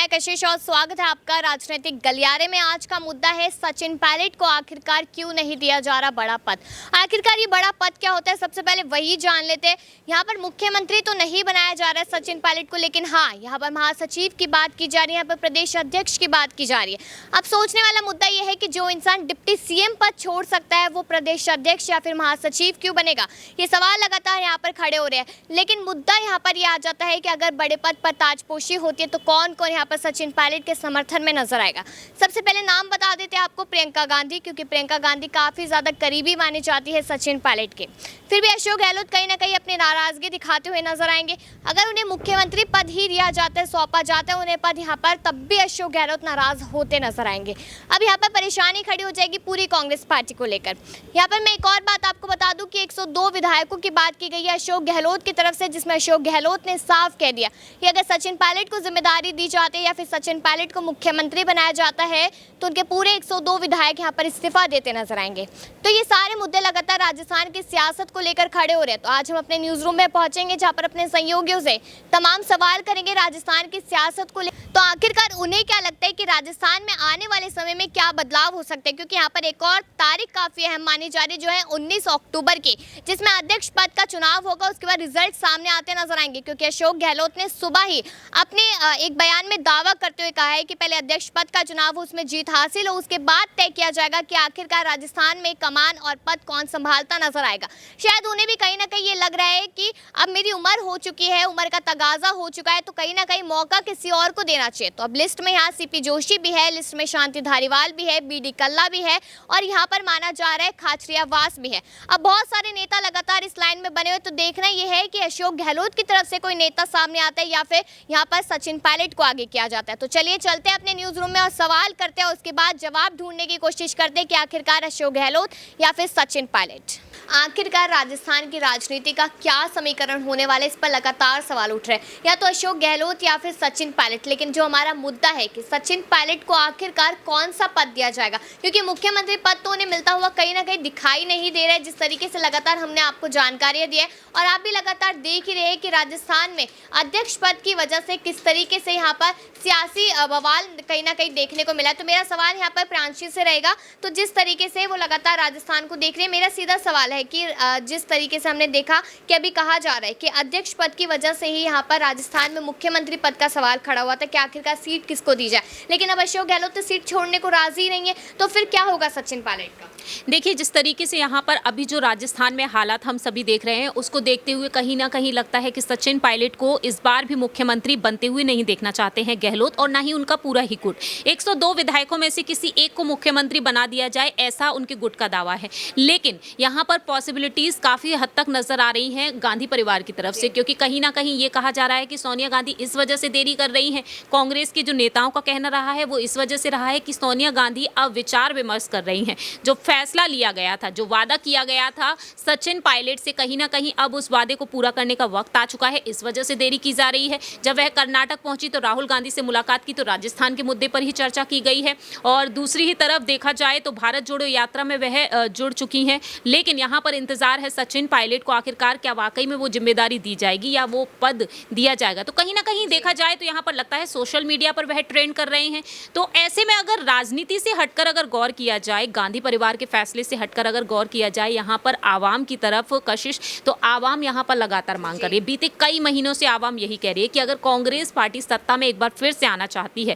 मैं कशिश और स्वागत है आपका राजनीतिक गलियारे में। आज का मुद्दा है सचिन पायलट को आखिरकार क्यों नहीं दिया जा रहा बड़ा पद। आखिरकार ये बड़ा पद क्या होता है, सबसे पहले वही जान लेते हैं। यहाँ पर मुख्यमंत्री तो नहीं बनाया जा रहा है सचिन पायलट को, लेकिन हाँ, यहाँ पर महासचिव की बात की जा रही है, यहाँ पर प्रदेश अध्यक्ष की बात की जा रही है। अब सोचने वाला मुद्दा यह है कि जो इंसान डिप्टी सीएम पद छोड़ सकता है वो प्रदेश अध्यक्ष या फिर महासचिव क्यों बनेगा। ये सवाल लगातार यहाँ पर खड़े हो रहे हैं। लेकिन मुद्दा यहाँ पर यह आ जाता है कि अगर बड़े पद पर ताजपोशी होती है तो कौन कौन यहाँ पर सचिन पायलट के समर्थन में नजर आएगा। सबसे पहले नाम बता देते हैं आपको, प्रियंका गांधी, क्योंकि प्रियंका गांधी काफी ज्यादा करीबी मानी जाती है सचिन पायलट के। फिर भी अशोक गहलोत कहीं ना कहीं अपनी नाराजगी दिखाते हुए नजर आएंगे। अगर उन्हें मुख्यमंत्री पद ही दिया जाता है, सौंपा जाता है उन्हें पद यहाँ पर, तब भी अशोक गहलोत नाराज होते नजर आएंगे। अब यहाँ पर परेशानी खड़ी हो जाएगी पूरी कांग्रेस पार्टी को लेकर। यहाँ पर मैं एक और बात आपको बता दूं कि 102 विधायकों की बात की गई है अशोक गहलोत की तरफ से, जिसमें अशोक गहलोत ने साफ कह दिया कि अगर सचिन पायलट को जिम्मेदारी दी जाती है या फिर सचिन पायलट को मुख्यमंत्री बनाया जाता है तो उनके पूरे 102 विधायक यहाँ पर इस्तीफा देते नजर आएंगे। तो ये सारे मुद्दे लगातार राजस्थान की सियासत को लेकर खड़े हो रहे हैं। तो आज हम अपने न्यूज रूम में पहुंचेंगे जहां पर अपने सहयोगियों से तमाम सवाल करेंगे राजस्थान की सियासत को लेकर। तो आखिरकार उन्हें क्या लगता है कि राजस्थान में आने वाले समय में क्या बदलाव हो सकते हैं, क्योंकि यहाँ पर एक और तारीख काफी अहम मानी जा रही जो है 19 अक्टूबर की, जिसमें अध्यक्ष पद का चुनाव होगा। उसके बाद रिजल्ट सामने आते नजर आएंगे, क्योंकि अशोक गहलोत ने सुबह ही अपने एक बयान में दावा करते हुए कहा है कि पहले अध्यक्ष पद का चुनाव हो, उसमें जीत हासिल हो, उसके बाद तय किया जाएगा कि आखिरकार राजस्थान में कमान और पद कौन संभालता नजर आएगा। शायद उन्हें भी कहीं ना कहीं ये लग रहा है कि अब मेरी उम्र हो चुकी है, उम्र का तगाजा हो चुका है, तो कहीं ना कहीं मौका किसी और को देना चाहिए। तो अब लिस्ट में यहाँ सीपी जोशी भी है, लिस्ट में शांति धारीवाल भी है, बीडी कल्ला भी है और यहाँ पर माना जा रहा है खाचरियावास भी है। अब बहुत सारे नेता लगातार इस लाइन में बने हुए, तो देखना यह है कि अशोक गहलोत की तरफ से कोई नेता सामने आता है या फिर यहाँ पर सचिन पायलट को आगे किया जाता है। तो चलिए चलते हैं अपने न्यूज रूम में और सवाल करते हैं, उसके बाद जवाब ढूंढने की कोशिश करते हैं कि आखिरकार अशोक गहलोत या फिर सचिन पायलट। आखिरकार राजस्थान की राजनीति का क्या समीकरण होने वाला है, इस पर लगातार सवाल उठ रहे हैं, या तो अशोक गहलोत या फिर सचिन पायलट। लेकिन जो हमारा मुद्दा है कि सचिन पायलट को आखिरकार कौन सा पद दिया जाएगा, क्योंकि मुख्यमंत्री पद तो उन्हें मिलता हुआ कहीं ना कहीं दिखाई नहीं दे रहा है, जिस तरीके से लगातार हमने आपको जानकारियां दी है और आप भी लगातार देख ही रहे हैं कि राजस्थान में अध्यक्ष पद की वजह से किस तरीके से यहाँ पर सियासी बवाल कहीं ना कहीं देखने को मिला। तो मेरा सवाल यहाँ पर प्रांशी से रहेगा, तो जिस तरीके से वो लगातार राजस्थान को देख रहे हैं, मेरा सीधा सवाल है कि जिस तरीके से हमने देखा कि अभी कहा जा रहा है कि अध्यक्ष पद की वजह से ही यहाँ पर राजस्थान में मुख्यमंत्री पद का सवाल खड़ा हुआ था कि आखिरकार सीट किसको दी जाए, लेकिन अब अशोक गहलोत तो सीट छोड़ने को राजी नहीं है, तो फिर क्या होगा सचिन पायलट का। देखिए, जिस तरीके से यहाँ पर अभी जो राजस्थान में हालात हम सभी देख रहे हैं, उसको देखते हुए कहीं ना कहीं लगता है कि सचिन पायलट को इस बार भी मुख्यमंत्री बनते हुए नहीं देखना चाहते हैं गहलोत, और ना ही उनका पूरा ही गुट। 102 विधायकों में से किसी एक को मुख्यमंत्री बना दिया जाए, ऐसा उनके गुट का दावा है। लेकिन यहाँ पर पॉसिबिलिटीज काफी हद तक नजर आ रही हैं गांधी परिवार की तरफ से, क्योंकि कहीं ना कहीं ये कहा जा रहा है कि सोनिया गांधी इस वजह से देरी कर रही हैं। कांग्रेस के जो नेताओं का कहना रहा है वो इस वजह से रहा है कि सोनिया गांधी अब विचार विमर्श कर रही हैं। जो फैसला लिया गया था, जो वादा किया गया था सचिन पायलट से, कहीं ना कहीं अब उस वादे को पूरा करने का वक्त आ चुका है, इस वजह से देरी की जा रही है। जब वह कर्नाटक पहुंची तो राहुल गांधी से मुलाकात की तो राजस्थान के मुद्दे पर ही चर्चा की गई है, और दूसरी ही तरफ देखा जाए तो भारत जोड़ो यात्रा में वह जुड़ चुकी हैं। लेकिन यहाँ पर इंतजार है सचिन पायलट को, आखिरकार क्या वाकई में वो जिम्मेदारी दी जाएगी या वो पद दिया जाएगा। तो कहीं ना कहीं देखा जाए तो यहाँ पर लगता है सोशल मीडिया पर वह ट्रेंड कर रहे हैं। तो ऐसे में अगर राजनीति से हटकर अगर गौर किया जाए, गांधी परिवार के फैसले से हटकर अगर गौर किया जाए यहाँ पर आवाम की तरफ कशिश, तो आवाम यहाँ पर लगातार मांग कर रही है। बीते कई महीनों से आवाम यही कह रही है कि अगर कांग्रेस पार्टी सत्ता में एक बार फिर से आना चाहती है,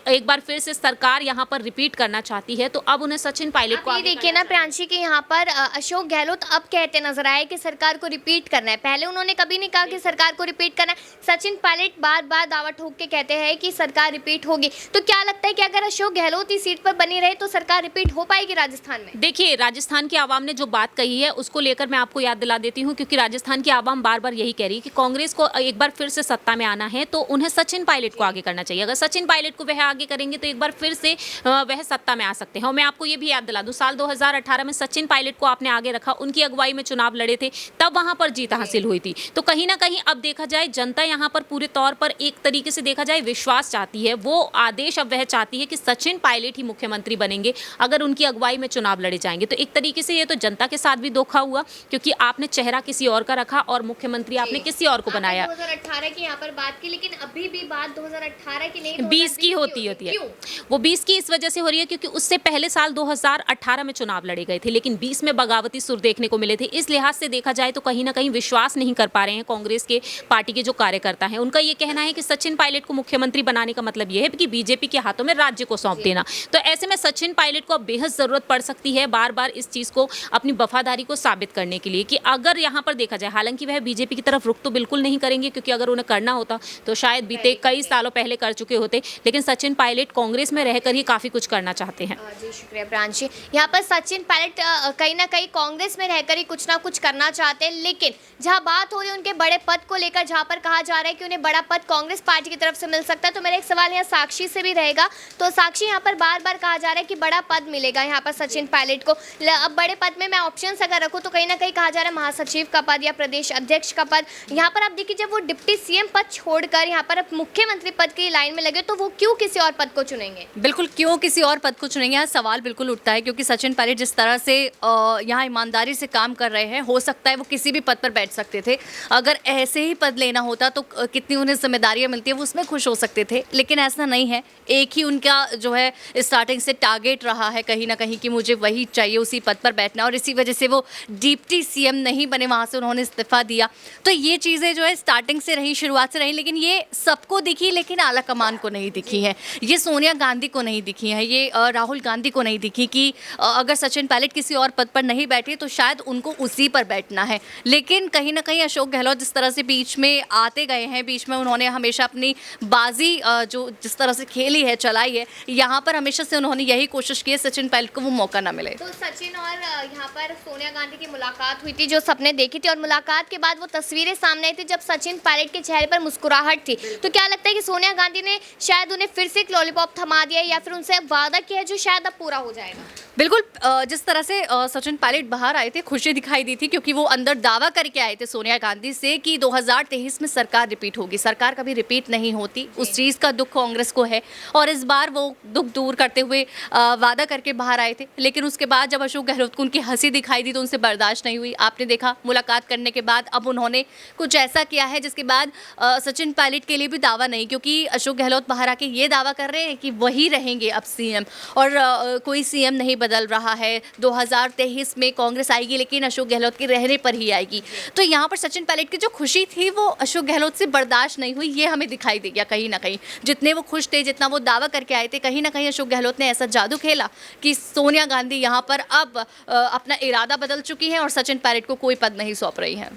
एक बार फिर से सरकार यहाँ पर रिपीट करना चाहती है, तो अब उन्हें सचिन पायलट को देखिए ना प्रांशी की यहाँ पर अशोक गहलोत अब कहते नजर आए कि सरकार को रिपीट करना है। पहले उन्होंने कभी नहीं कहा कि सरकार को रिपीट करना है। सचिन पायलट बार बार दावा ठोक के कहते हैं कि सरकार रिपीट होगी। तो क्या लगता है कि अगर अशोक गहलोत इस सीट पर बनी रहे तो सरकार रिपीट हो पाएगी राजस्थान में? देखिए, राजस्थान की आवाम ने जो बात कही है उसको लेकर मैं आपको याद दिला देती हूँ, क्योंकि राजस्थान की आवाम बार बार यही कह रही है कि कांग्रेस को एक बार फिर से सत्ता में आना है तो उन्हें सचिन पायलट को आगे करना चाहिए। अगर सचिन पायलट को वह आगे करेंगे तो एक बार फिर से वह सत्ता में आ सकते हैं। और मैं आपको ये भी याद दिला दूं, साल 2018 में सचिन पायलट को आपने आगे रखा, उनकी अगुवाई में चुनाव लड़े थे, तब वहां पर जीत हासिल हुई थी। तो कहीं ना कहीं अब देखा जाए जनता यहाँ पर पूरे तौर पर एक तरीके से देखा जाए विश्वास चाहती है, वो आदेश अब वह चाहती है कि सचिन पायलट ही मुख्यमंत्री बनेंगे अगर उनकी अगुवाई में चुनाव लड़े जाएंगे। तो एक तरीके से ये तो जनता के साथ भी धोखा हुआ, क्योंकि आपने चेहरा किसी और का रखा और मुख्यमंत्री आपने किसी और को बनाया। 2018 की यहाँ पर बात की, लेकिन अभी भी बात 2018 की नहीं 20 की होती है। क्यों? वो 20 की इस वजह से हो रही है क्योंकि उससे पहले साल 2018 में चुनाव लड़े गए थे, लेकिन 20 में बगावती सुर देखने को मिले थे। इस लिहाज से देखा जाए तो कहीं ना कहीं विश्वास नहीं कर पा रहे हैं कांग्रेस के पार्टी के जो कार्यकर्ता हैं। उनका ये कहना है कि सचिन पायलट को मुख्यमंत्री बनाने का मतलब यह है कि बीजेपी के हाथों में राज्य को सौंप देना। तो ऐसे में सचिन पायलट को अब बेहद जरूरत पड़ सकती है बार बार इस चीज को, अपनी वफादारी को साबित करने के लिए, कि अगर यहाँ पर देखा जाए, हालांकि वह बीजेपी की तरफ रुख तो बिल्कुल नहीं करेंगे, क्योंकि अगर उन्हें करना होता तो शायद बीते कई सालों पहले कर चुके होते, लेकिन सचिन पायलट कांग्रेस में रहकर ही काफी कुछ करना चाहते हैं। जी शुक्रिया प्रांशी। यहाँ पर सचिन पायलट कहीं ना कहीं कांग्रेस में रहकर ही कुछ ना कुछ करना चाहते हैं, लेकिन जहाँ बात हो रही है उनके बड़े पद को लेकर, जहाँ पर कहा जा रहा है कि उन्हें बड़ा पद कांग्रेस पार्टी की तरफ से मिल सकता है, तो मेरा एक सवाल यहाँ साक्षी से भी रहेगा। तो साक्षी, यहाँ पर बार बार कहा जा रहा है कि बड़ा पद मिलेगा यहाँ पर सचिन पायलट को। अब बड़े पद में मैं ऑप्शंस अगर रखूँ तो कहीं ना कहीं कहा जा रहा है महासचिव का पद या प्रदेश अध्यक्ष का पद। यहाँ पर आप देखिए, जब वो डिप्टी सीएम पद छोड़कर यहाँ पर मुख्यमंत्री पद की लाइन में लगे, तो वो क्यों किसी और पद को चुनेंगे? बिल्कुल, क्यों किसी और पद को चुनेंगे, यहाँ सवाल बिल्कुल उठता है, क्योंकि सचिन पायलट जिस तरह से यहाँ ईमानदारी से काम कर रहे हैं, हो सकता है वो किसी भी पद पर बैठ सकते थे। अगर ऐसे ही पद लेना होता तो कितनी उन्हें जिम्मेदारियां मिलती है, वो उसमें खुश हो सकते थे, लेकिन ऐसा नहीं है। एक ही उनका जो है स्टार्टिंग से टारगेट रहा है कहीं ना कहीं कि मुझे वही चाहिए, उसी पद पर बैठना, और इसी वजह से वो डिप्टी सीएम नहीं बने, वहाँ से उन्होंने इस्तीफा दिया। तो ये चीज़ें जो है स्टार्टिंग से रही, शुरुआत से रही, लेकिन ये सबको दिखी, लेकिन आला कमान को नहीं दिखी है। ये सोनिया गांधी को नहीं दिखी है, ये राहुल गांधी को नहीं दिखी कि अगर सचिन पायलट किसी और पद पर नहीं बैठे तो शायद उनको उसी पर बैठना है। लेकिन कहीं ना कहीं अशोक गहलोत जिस तरह से बीच में आते गए हैं, बीच में उन्होंने हमेशा अपनी बाजी जो जिस तरह से खेली है, चलाई है, यहाँ पर हमेशा से उन्होंने यही कोशिश की है सचिन पायलट को वो मौका ना मिले। तो सचिन और यहाँ पर सोनिया गांधी की मुलाकात हुई थी, जो सबने देखी थी, और मुलाकात के बाद वो तस्वीरें सामने आई थी जब सचिन पायलट के चेहरे पर मुस्कुराहट थी। तो क्या लगता है कि सोनिया गांधी ने शायद उन्हें फिर से एक लॉलीपॉप थमा दिया, या फिर उनसे वादा किया है जो शायद अब पूरा हो जाएगा? बिल्कुल, जिस तरह से सचिन पायलट बाहर आए थे, खुशी दिखाई दी थी, क्योंकि वो अंदर दावा करके आए थे सोनिया गांधी से कि 2023 में सरकार रिपीट होगी। सरकार कभी रिपीट नहीं होती, उस चीज़ का दुख कांग्रेस को है, और इस बार वो दुख दूर करते हुए वादा करके बाहर आए थे। लेकिन उसके बाद जब अशोक गहलोत को उनकी हंसी दिखाई दी तो उनसे बर्दाश्त नहीं हुई। आपने देखा, मुलाकात करने के बाद अब उन्होंने कुछ ऐसा किया है जिसके बाद सचिन पायलट के लिए भी दावा नहीं, क्योंकि अशोक गहलोत बाहर आके ये दावा कर रहे हैं कि वही रहेंगे अब सीएम, और कोई सीएम नहीं बदल रहा है। 2023 में कांग्रेस आएगी, लेकिन अशोक गहलोत के रहने पर ही आएगी। तो यहाँ पर सचिन पायलट की जो खुशी थी वो अशोक गहलोत से बर्दाश्त नहीं हुई, ये हमें दिखाई दे गया कहीं ना कहीं। जितने वो खुश थे, जितना वो दावा करके आए थे, कहीं ना कहीं अशोक गहलोत ने ऐसा जादू खेला कि सोनिया गांधी यहाँ पर अब अपना इरादा बदल चुकी है और सचिन पायलट को कोई पद नहीं सौंप रही है।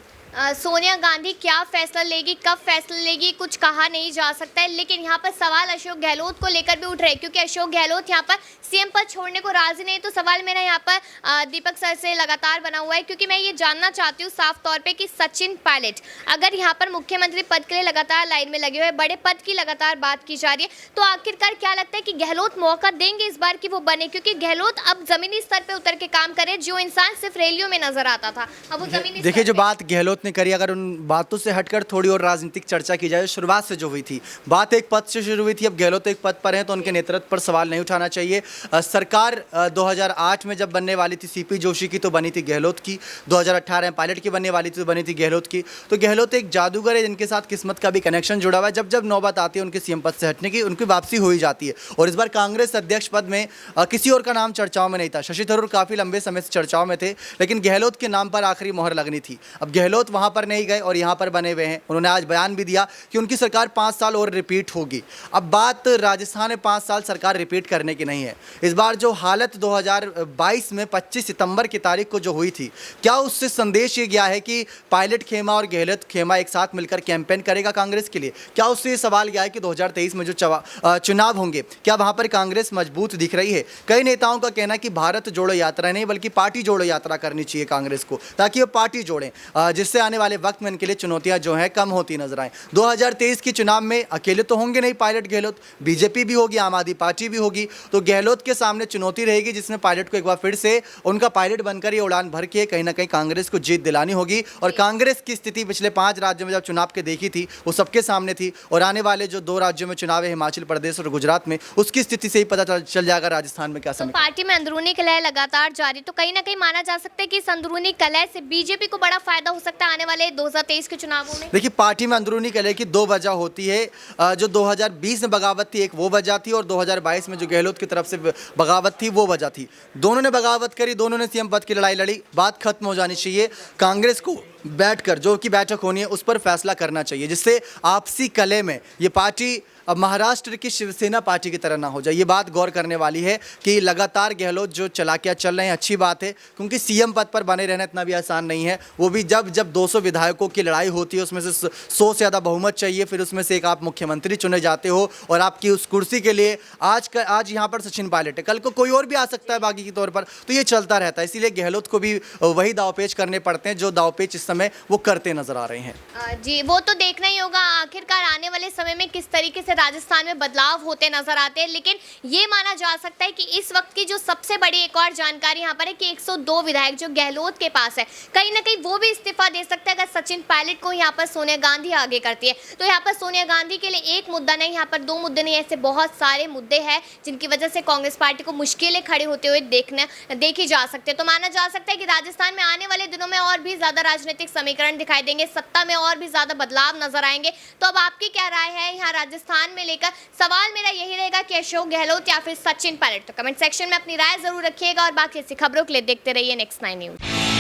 सोनिया गांधी क्या फैसला लेगी, कब फैसला लेगी, कुछ कहा नहीं जा सकता है, लेकिन यहाँ पर सवाल अशोक गहलोत को लेकर भी उठ रहे हैं, क्योंकि अशोक गहलोत यहाँ पर सीएम पद छोड़ने को राजी नहीं। तो सवाल मेरा यहाँ पर दीपक सर से लगातार बना हुआ है, क्योंकि मैं ये जानना चाहती हूँ साफ तौर पे कि सचिन पायलट अगर यहाँ पर मुख्यमंत्री पद के लिए लगातार लाइन में लगे हुए, बड़े पद की लगातार बात की जा रही है, तो आखिरकार क्या लगता है कि गहलोत मौका देंगे इस बार कि वो बने? क्योंकि गहलोत अब जमीनी स्तर पर उतर के काम करे, जो इंसान सिर्फ रैलियों में नजर आता था, अब वो जमीनी देखिए, जो बात गहलोत ने करी, अगर उन बातों से हटकर थोड़ी और राजनीतिक चर्चा की जाए, शुरुआत से जो हुई थी, बात एक पद से शुरू हुई थी। अब गहलोत एक पद पर हैं तो उनके नेतृत्व पर सवाल नहीं उठाना चाहिए। सरकार 2008 में जब बनने वाली थी सीपी जोशी की, तो बनी थी गहलोत की। 2018 में पायलट की बनने वाली थी, तो बनी थी गहलोत की। तो गहलोत एक जादूगर है जिनके साथ किस्मत का भी कनेक्शन जुड़ा हुआ है। जब जब नौबत आती है उनके सीएम पद से हटने की, उनकी वापसी हो ही जाती है। और इस बार कांग्रेस अध्यक्ष पद में किसी और का नाम चर्चाओं में नहीं था। शशि थरूर काफ़ी लंबे समय से चर्चाओं में थे, लेकिन गहलोत के नाम पर आखिरी मोहर लगनी थी। अब गहलोत वहाँ पर नहीं गए और यहाँ पर बने हुए हैं। उन्होंने आज बयान भी दिया कि उनकी सरकार 5 साल और रिपीट होगी। अब बात राजस्थान में 5 साल सरकार रिपीट करने की नहीं है। इस बार जो हालत 2022 में 25 सितंबर की तारीख को जो हुई थी, क्या उससे संदेश ये गया है कि पायलट खेमा और गहलोत खेमा एक साथ मिलकर कैंपेन करेगा कांग्रेस के लिए? क्या उससे ये सवाल गया है कि 2023 में जो चुनाव होंगे, क्या वहाँ पर कांग्रेस मजबूत दिख रही है? कई नेताओं का कहना है कि भारत जोड़ो यात्रा नहीं, बल्कि पार्टी जोड़ो यात्रा करनी चाहिए कांग्रेस को, ताकि वो पार्टी जोड़ें, जिससे जिससे आने वाले वक्त में इनके लिए चुनौतियां जो हैं कम होती नजर आए। 2023 के चुनाव में अकेले तो होंगे नहीं पायलट गहलोत, बीजेपी भी होगी, आम आदमी पार्टी भी होगी, तो गहलोत के सामने चुनौती रहेगी जिसमें पायलट को एक बार फिर से उनका पायलट बनकर ये उड़ान भर के कहीं ना कहीं कांग्रेस को जीत दिलानी होगी। और कांग्रेस की स्थिति पिछले 5 राज्यों में जब चुनाव के देखी थी वो सबके सामने थी, और आने वाले जो 2 राज्यों में चुनाव है, हिमाचल प्रदेश और गुजरात में, उसकी स्थिति से ही पता चल जाएगा राजस्थान में क्या तो समय। पार्टी में अंदरूनी कलह लगातार जारी, तो कहीं ना कहीं माना जा सकता है कि इस अंदरूनी कलह से बीजेपी को बड़ा फायदा हो सकता है आने वाले 2023 के चुनावों में। देखिए, पार्टी में अंदरूनी कलह की 2 वजह होती है। जो 2020 में बगावत थी, एक वो वजह थी, और 2022 में जो गहलोत की तरफ से बगावत थी वो वजह थी। दोनों ने बगावत करी, दोनों ने सीएम पद की लड़ाई लड़ी, बात खत्म हो जानी चाहिए। कांग्रेस को बैठकर जो कि बैठक होनी है उस पर फैसला करना चाहिए, जिससे आपसी कलह में ये पार्टी अब महाराष्ट्र की शिवसेना पार्टी की तरह ना हो जाए। ये बात गौर करने वाली है कि लगातार गहलोत जो चलाकियाँ चल रहे हैं, अच्छी बात है, क्योंकि सीएम पद पर बने रहना इतना भी आसान नहीं है। वो भी जब 200 विधायकों की लड़ाई होती है, उसमें से 100 से ज़्यादा बहुमत चाहिए, फिर उसमें से एक आप मुख्यमंत्री चुने जाते हो, और आपकी उस कुर्सी के लिए आज यहाँ पर सचिन पायलट है, कल को कोई और भी आ सकता है बागी के तौर पर, तो ये चलता रहता है। इसीलिए गहलोत को भी वही दावपेच करने पड़ते हैं जो दावपेच इस समय वो करते नजर आ रहे हैं। जी, वो तो देखना ही होगा आखिरकार आने वाले समय में किस तरीके से राजस्थान में बदलाव होते नजर आते हैं। लेकिन ये माना जा सकता है कि इस वक्त की जो सबसे बड़ी एक और जानकारी यहाँ पर है कि 102 विधायक जो गहलोत के पास है, कहीं ना कहीं वो भी इस्तीफा दे सकते हैं अगर सचिन पायलट को यहाँ पर सोनिया गांधी आगे करती है। तो यहाँ पर सोनिया गांधी के लिए एक मुद्दा नहीं, यहाँ पर 2 मुद्दे नहीं, ऐसे बहुत सारे मुद्दे हैं जिनकी वजह से कांग्रेस पार्टी को मुश्किलें खड़ी होते हुए देखी जा सकती है। तो माना जा सकता है कि राजस्थान में आने वाले दिनों में और भी ज्यादा राजनीतिक समीकरण दिखाई देंगे, सत्ता में और भी ज्यादा बदलाव नजर आएंगे। तो अब आपकी क्या राय है यहाँ राजस्थान में लेकर? सवाल मेरा यही रहेगा कि अशोक गहलोत या फिर सचिन पायलट। तो कमेंट सेक्शन में अपनी राय जरूर रखिएगा, और बाकी ऐसी खबरों के लिए देखते रहिए नेक्स्ट 9 न्यूज।